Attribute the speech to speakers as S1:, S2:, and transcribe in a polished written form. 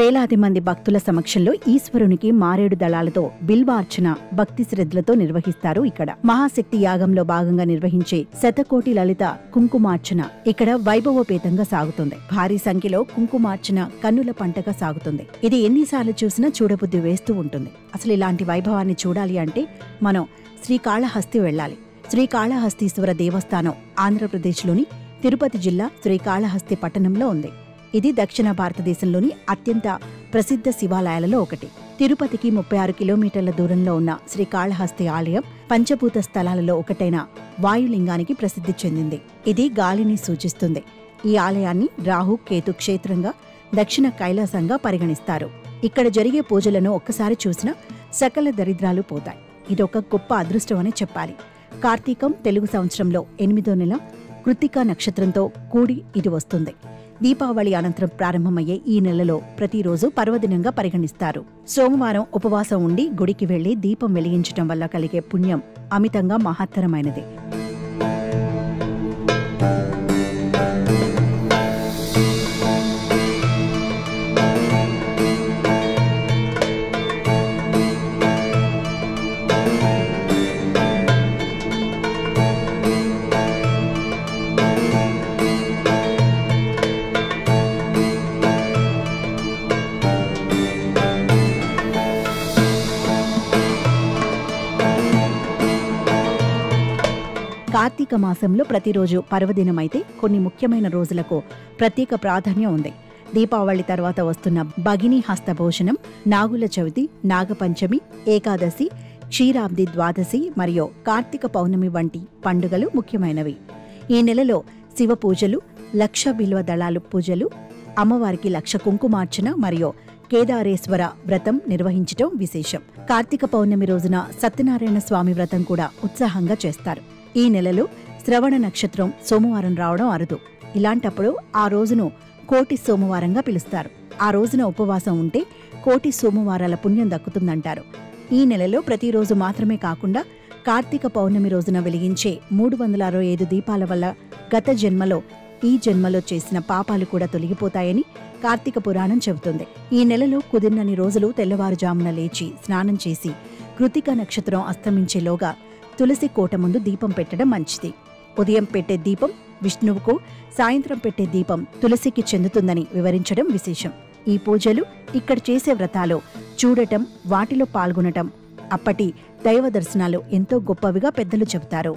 S1: వేలాది మంది భక్తుల సమక్షంలో ఈశ్వరునికి మారేడు దళాలతో బిల్వార్చన భక్తి శ్రద్ధలతో నిర్వహిస్తారు. ఇక్కడ మహాశక్తి యాగంలో భాగంగా నిర్వహించే శతకోటి లలిత కుంకుమార్చన ఇక్కడ వైభవోపేతంగా సాగుతుంది. భారీ సంఖ్యలో కుంకుమార్చన కన్నుల పంటగా సాగుతుంది. ఇది ఎన్నిసార్లు చూసినా చూడబుద్ధి వేస్తూ ఉంటుంది. అసలు ఇలాంటి వైభవాన్ని చూడాలి అంటే మనం శ్రీకాళహస్తి వెళ్లాలి. శ్రీకాళహస్తీశ్వర దేవస్థానం ఆంధ్రప్రదేశ్లోని తిరుపతి జిల్లా శ్రీకాళహస్తి పట్టణంలో ఉంది. ఇది దక్షిణ భారతదేశంలోని అత్యంత ప్రసిద్ధ శివాలయాలలో ఒకటి. తిరుపతికి 36 కిలోమీటర్ల దూరంలో ఉన్న శ్రీకాళహస్తి ఆలయం పంచభూత స్థలాలలో ఒకటైన వాయులింగానికి ప్రసిద్ధి చెందింది. ఇది గాలిని సూచిస్తుంది. ఈ ఆలయాన్ని రాహు కేతు క్షేత్రంగా దక్షిణ కైలాసంగా పరిగణిస్తారు. ఇక్కడ జరిగే పూజలను ఒక్కసారి చూసినా సకల దరిద్రాలు పోతాయి. ఇదొక గొప్ప అదృష్టమని చెప్పాలి. కార్తీకం తెలుగు సంవత్సరంలో 8వ నెల కృత్తికా నక్షత్రంతో కూడి ఇది వస్తుంది. దీపావళి అనంతరం ప్రారంభమయ్యే ఈ నెలలో ప్రతిరోజు పర్వదినంగా పరిగణిస్తారు. సోమవారం ఉపవాసం ఉండి గుడికి వెళ్లి దీపం వెలిగించటం వల్ల కలిగే పుణ్యం అమితంగా మహత్తరమైనది. కార్తీక మాసంలో ప్రతిరోజు పర్వదినమైతే కొన్ని ముఖ్యమైన రోజులకు ప్రత్యేక ప్రాధాన్యం ఉంది. దీపావళి తర్వాత వస్తున్న భగిని హస్తభోజనం, నాగుల చవితి, నాగపంచమి, ఏకాదశి, క్షీరాబ్ది ద్వాదశి మరియు కార్తీక పౌర్ణమి వంటి పండుగలు ముఖ్యమైనవి. ఈ నెలలో శివ పూజలు, లక్ష బిల్వ దళాలు పూజలు, అమ్మవారికి లక్ష కుంకుమార్చన మరియు కేదారేశ్వర వ్రతం నిర్వహించటం విశేషం. కార్తీక పౌర్ణమి రోజున సత్యనారాయణ స్వామి వ్రతం కూడా ఉత్సాహంగా చేస్తారు. ఈ నెలలో శ్రవణ నక్షత్రం సోమవారం రావడం అరుదు. ఇలాంటప్పుడు ఆ రోజును కోటి సోమవారంగా పిలుస్తారు. ఆ రోజున ఉపవాసం ఉంటే కోటి సోమవారాల పుణ్యం దక్కుతుందంటారు. ఈ నెలలో ప్రతిరోజు మాత్రమే కాకుండా కార్తీక పౌర్ణమి రోజున వెలిగించే 365 దీపాల వల్ల గత జన్మలో ఈ జన్మలో చేసిన పాపాలు కూడా తొలగిపోతాయని కార్తీక పురాణం చెబుతుంది. ఈ నెలలో కుదిరినన్ని రోజులు తెల్లవారుజామున లేచి స్నానం చేసి కృత్తికా నక్షత్రం అస్తమించేలోగా తులసి కోట ముందు దీపం పెట్టడం మంచిది. ఉదయం పెట్టే దీపం విష్ణువుకు, సాయంత్రం పెట్టే దీపం తులసికి చెందుతుందని వివరించడం విశేషం. ఈ పూజలు, ఇక్కడ చేసే వ్రతాలు చూడటం, వాటిలో పాల్గొనటం, అప్పటి దైవ దర్శనాలు ఎంతో గొప్పవిగా పెద్దలు చెబుతారు.